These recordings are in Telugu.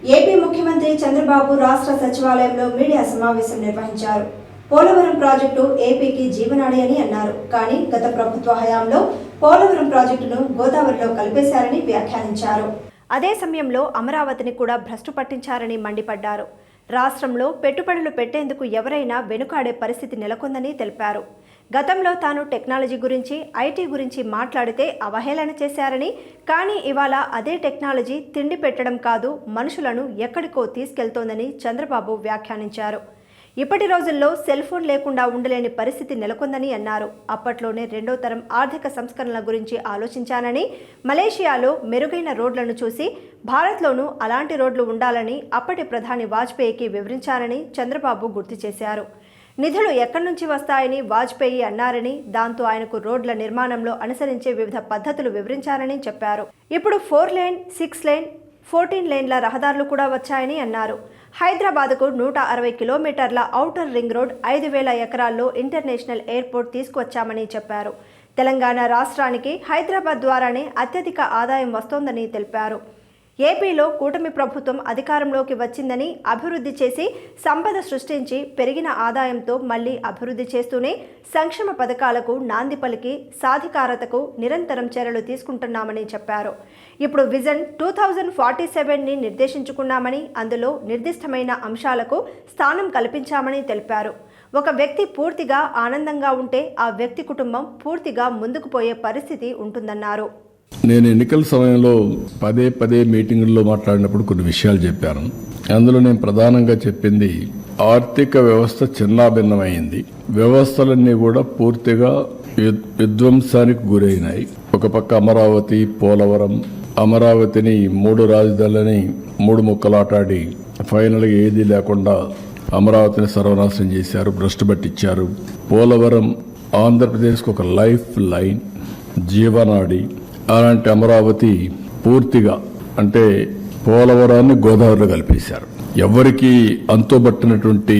ఏపీ ముఖ్యమంత్రి చంద్రబాబు రాష్ట్ర సచివాలయంలో మీడియా సమావేశం నిర్వహించారు. పోలవరం ప్రాజెక్టు ఏపీకి జీవనాడి అని అన్నారు. కానీ గత ప్రభుత్వ హయాంలో పోలవరం ప్రాజెక్టును గోదావరిలో కలిపేశారని వ్యాఖ్యానించారు. అదే సమయంలో అమరావతిని కూడా భ్రష్టు పట్టించారని మండిపడ్డారు. రాష్ట్రంలో పెట్టుబడులు పెట్టేందుకు ఎవరైనా వెనుకాడే పరిస్థితి నెలకొందని తెలిపారు. గతంలో తాను టెక్నాలజీ గురించి, ఐటీ గురించి మాట్లాడితే అవహేళన చేశారని, కానీ ఇవాళ అదే టెక్నాలజీ తిండి పెట్టడం కాదు, మనుషులను ఎక్కడికో తీసుకెళ్తోందని చంద్రబాబు వ్యాఖ్యానించారు. ఇప్పటి రోజుల్లో సెల్ ఫోన్ లేకుండా ఉండలేని పరిస్థితి నెలకొందని అన్నారు. అప్పట్లోనే రెండో తరం ఆర్థిక సంస్కరణల గురించి ఆలోచించానని, మలేషియాలో మెరుగైన రోడ్లను చూసి భారత్లోనూ అలాంటి రోడ్లు ఉండాలని అప్పటి ప్రధాని వాజ్పేయికి వివరించారని చంద్రబాబు గుర్తు చేశారు. నిధులు ఎక్కడి నుంచి వస్తాయని వాజ్పేయి అన్నారని, దాంతో ఆయనకు రోడ్ల నిర్మాణంలో అనుసరించే వివిధ పద్ధతులు వివరించారని చెప్పారు. ఇప్పుడు 4 లేన్, 6 లేన్, 14 లేన్ల రహదారులు కూడా వచ్చాయని అన్నారు. హైదరాబాద్కు 160 కిలోమీటర్ల ఔటర్ రింగ్ రోడ్, 5,000 ఎకరాల్లో ఇంటర్నేషనల్ ఎయిర్పోర్ట్ తీసుకువచ్చామని చెప్పారు. తెలంగాణ రాష్ట్రానికి హైదరాబాద్ ద్వారానే అత్యధిక ఆదాయం వస్తోందని తెలిపారు. ఏపీలో కూటమి ప్రభుత్వం అధికారంలోకి వచ్చిందని, అభివృద్ధి చేసి సంపద సృష్టించి పెరిగిన ఆదాయంతో మళ్లీ అభివృద్ధి చేస్తూనే సంక్షేమ పథకాలకు నాంది పలికి సాధికారతకు నిరంతరం చర్యలు తీసుకుంటున్నామని చెప్పారు. ఇప్పుడు విజన్ 2047ని నిర్దేశించుకున్నామని, అందులో నిర్దిష్టమైన అంశాలకు స్థానం కల్పించామని తెలిపారు. ఒక వ్యక్తి పూర్తిగా ఆనందంగా ఉంటే ఆ వ్యక్తి కుటుంబం పూర్తిగా ముందుకు పోయే పరిస్థితి ఉంటుందన్నారు. నేను ఎన్నికల సమయంలో పదే మీటింగుల్లో మాట్లాడినప్పుడు కొన్ని విషయాలు చెప్పాను. అందులో నేను ప్రధానంగా చెప్పింది, ఆర్థిక వ్యవస్థ చిన్నాభిన్నమైంది. వ్యవస్థలన్నీ కూడా పూర్తిగా విధ్వంసానికి గురైనాయి. ఒక పక్క అమరావతి, పోలవరం, అమరావతిని 3 రాజధానులని 3 ముక్కలాటాడి ఫైనల్గా ఏదీ లేకుండా అమరావతిని సర్వనాశనం చేశారు, భ్రష్టు పట్టించారు. పోలవరం ఆంధ్రప్రదేశ్కు ఒక లైఫ్ లైన్, జీవనాడి. అలాంటి అమరావతి పూర్తిగా అంటే పోలవరాన్ని గోదావరిలో కలిపేశారు. ఎవరికి అంతుబట్టినటువంటి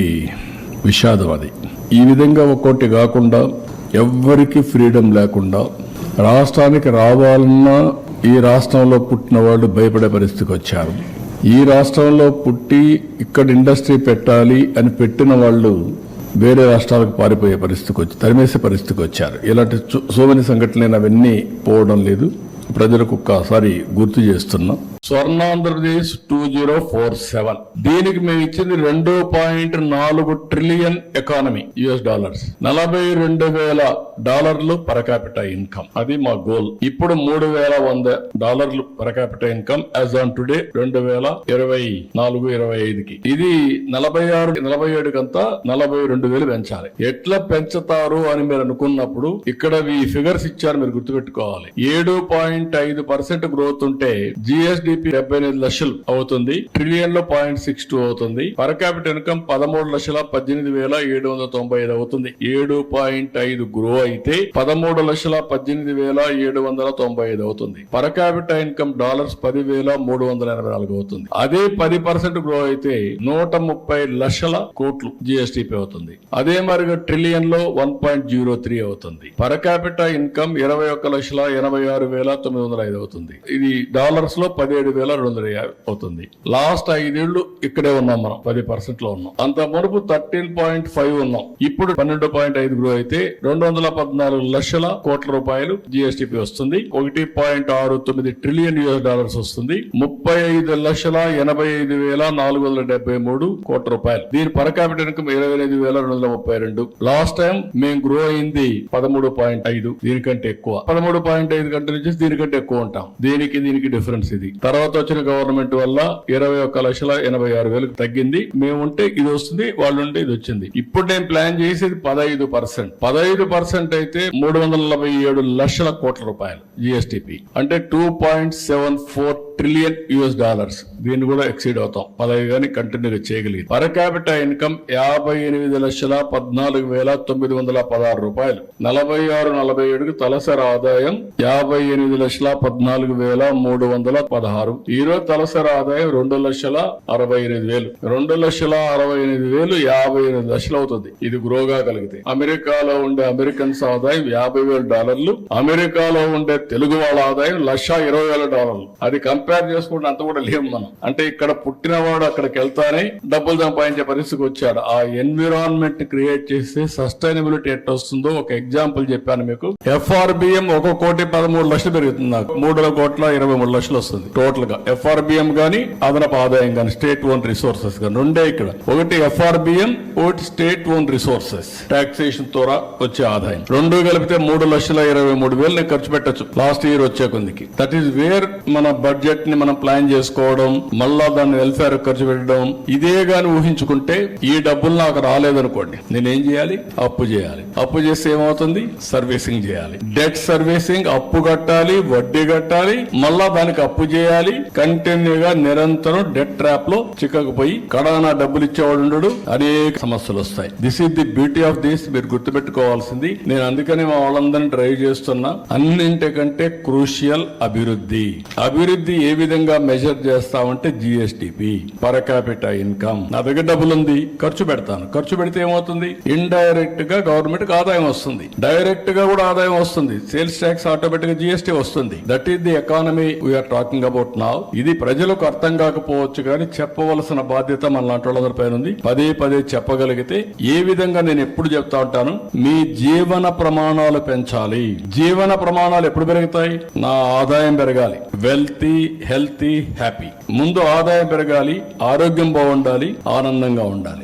విషాదం అది. ఈ విధంగా ఒక్కోటి కాకుండా ఎవ్వరికి ఫ్రీడమ్ లేకుండా రాష్ట్రానికి రావాలన్నా ఈ రాష్ట్రంలో పుట్టిన వాళ్ళు భయపడే పరిస్థితికి వచ్చారు. ఈ రాష్ట్రంలో పుట్టి ఇక్కడ ఇండస్ట్రీ పెట్టాలి అని పెట్టిన వాళ్ళు వేరే రాష్ట్రాలకు పారిపోయే పరిస్థితికి వచ్చి తరిమేసే పరిస్థితికి వచ్చారు. ఇలాంటి సోమని సంఘటనలు అవన్నీ పోవడం లేదు. ప్రజలకు ఒక్కసారి గుర్తు చేస్తున్నాం. స్వర్ణాంధ్రప్రదేశ్ 2047 దీనికి మేము ఇచ్చింది $2.4 trillion economy US, $42,000 per capita income. అది మా గోల్. ఇప్పుడు $3,100 per capita income as on today 2024-25కి. ఇది 46-47 కంతా 42,000 పెంచాలి. ఎట్లా పెంచుతారు అని మీరు అనుకున్నప్పుడు ఇక్కడ ఈ ఫిగర్స్ ఇచ్చారు, మీరు గుర్తుపెట్టుకోవాలి. 7.5% గ్రోత్ ఉంటే GSD 78 లక్షలు అవుతుంది. ట్రిలియన్ లో 0.62 అవుతుంది. పర్ క్యాపిటల్ ఇన్కమ్ 13,18,795 అవుతుంది. 7.5 గ్రో అయితే 13,18,795 అవుతుంది. పర్ క్యాపిటల్ ఇన్కమ్ $10,384 అవుతుంది. అదే 10% గ్రో అయితే 130 లక్షల కోట్లు GSTP అవుతుంది. అదే మరిగా ట్రిలియన్ లో 1.03 అవుతుంది. పర్ క్యాపిటల్ ఇన్కమ్ 21,86,905 అవుతుంది. ఇది డాలర్స్ లో 17,250 అవుతుంది. లాస్ట్ 5 ఏళ్లు ఇక్కడే ఉన్నాం, మనం 10% లో ఉన్నాం. అంత మునుపు 13.5 ఉన్నాం. ఇప్పుడు 12.5 గ్రో అయితే 214 లక్షల కోట్ల రూపాయలు GSTP వస్తుంది. 1.69 ట్రిలియన్ US వస్తుంది. 35,85,473 కోట్ల రూపాయలు. దీని per capital income 25,232. Last time మేము గ్రో అయింది 13.5, దీనికంటే ఎక్కువ. 13.5 కంటే నుంచి దీనికంటే ఎక్కువ ఉంటాం. దీనికి డిఫరెన్స్ ఇది. తర్వాత వచ్చిన గవర్నమెంట్ వల్ల 21,86,000 తగ్గింది. మేముంటే ఇది వస్తుంది, వాళ్ళు ఉంటే ఇది వచ్చింది. ఇప్పుడు నేను ప్లాన్ చేసేది 15%. 15% అయితే 347 లక్షల కోట్ల రూపాయలు GSTP, అంటే 2.74 ట్రిలియన్ US. దీన్ని కూడా ఎక్సీడ్ అవుతాం. 15 గానీ కంటిన్యూగా చేయగలిగింది. పర్ క్యాపిటా ఇన్కమ్ 58,14,916 రూపాయలు. 46-47కి తలసరి ఆదాయం 58,14,316. ఈరోజు తలసరి ఆదాయం 2,68,000. 2,68,000 58 లక్షలు అవుతుంది. ఇది గ్రోగా కలిగితే. అమెరికాలో ఉండే అమెరికన్స్ ఆదాయం $50,000. అమెరికాలో ఉండే తెలుగు వాళ్ళ ఆదాయం $1,20,000. అది కంపేర్ కంపేర్ చేసుకుంటే అంత కూడా లేము మనం. అంటే ఇక్కడ పుట్టినవాడు అక్కడికి వెళ్తానే డబ్బులు సంపాదించే పరిస్థితికి వచ్చాడు. ఆ ఎన్విరాన్మెంట్ క్రియేట్ చేస్తే సస్టైనబిలిటీ ఎట్ వస్తుందో ఒక ఎగ్జాంపుల్ చెప్పాను మీకు. FRBM 1,13,00,000 పెరుగుతుంది, నాకు 3,23,00,000 వస్తుంది టోటల్ గా. FRBM గానీ అదనపు ఆదాయం గానీ స్టేట్ ఓన్ రిసోర్సెస్ గానీ రెండే ఇక్కడ. ఒకటి FRBM, ఒకటి స్టేట్ ఓన్ రిసోర్సెస్ టాక్సేషన్ ద్వారా వచ్చే ఆదాయం. రెండు కలిపితే 3,23,000 ఖర్చు పెట్టచ్చు లాస్ట్ ఇయర్ వచ్చే కొందికి. దట్ ఈస్ వేర్ మన బడ్జెట్ ని మనం ప్లాన్ చేసుకోవడం, మళ్ళా దాన్ని వెల్ఫేర్ ఖర్చు పెట్టడం. ఇదే గాని ఊహించుకుంటే ఈ డబ్బులు నాకు రాలేదనుకోండి, నేనేం చేయాలి? అప్పు చేయాలి. అప్పు చేస్తే ఏమవుతుంది? సర్వీసింగ్ చేయాలి. డెట్ సర్వీసింగ్, అప్పు కట్టాలి, వడ్డీ కట్టాలి, మళ్ళా దానికి అప్పు చేయాలి. కంటిన్యూగా నిరంతరం డెట్ ట్రాప్ లో చిక్కకపోయి కడానా డబ్బులు ఇచ్చేవాడు ఉండడు, అనేక సమస్యలు వస్తాయి. This is the beauty of this. మీరు గుర్తుపెట్టుకోవాల్సింది. నేను అందుకని మా వాళ్ళందరినీ డ్రైవ్ చేస్తున్నా. అన్నింటికంటే క్రూషియల్ అభివృద్ధి. అభివృద్ధి ఏ విధంగా మెజర్ చేస్తామంటే GSDP, పర్ క్యాపిటల్ ఇన్కమ్. నా దగ్గర డబ్బులు ఉంది, ఖర్చు పెడతాను. ఖర్చు పెడితే ఏమవుతుంది? ఇండైరెక్ట్ గా గవర్నమెంట్ కి ఆదాయం వస్తుంది, డైరెక్ట్ గా కూడా ఆదాయం వస్తుంది. సేల్స్ ట్యాక్స్, ఆటోమేటిక్ గా GST వస్తుంది. That is the economy we're talking about now. ఇది ప్రజలకు అర్థం కాకపోవచ్చు కానీ చెప్పవలసిన బాధ్యత మన లాంటి వాళ్ళందరి పైన ఉంది. పదే పదే చెప్పగలిగితే, ఏ విధంగా నేను ఎప్పుడు చెప్తా ఉంటాను, మీ జీవన ప్రమాణాలు పెంచాలి. జీవన ప్రమాణాలు ఎప్పుడు పెరుగుతాయి? నా ఆదాయం పెరగాలి, వెల్తీ, హెల్తీ, హ్యాపీ. ముందు ఆదాయం పెరగాలి, ఆరోగ్యం బాగుండాలి, ఆనందంగా ఉండాలి.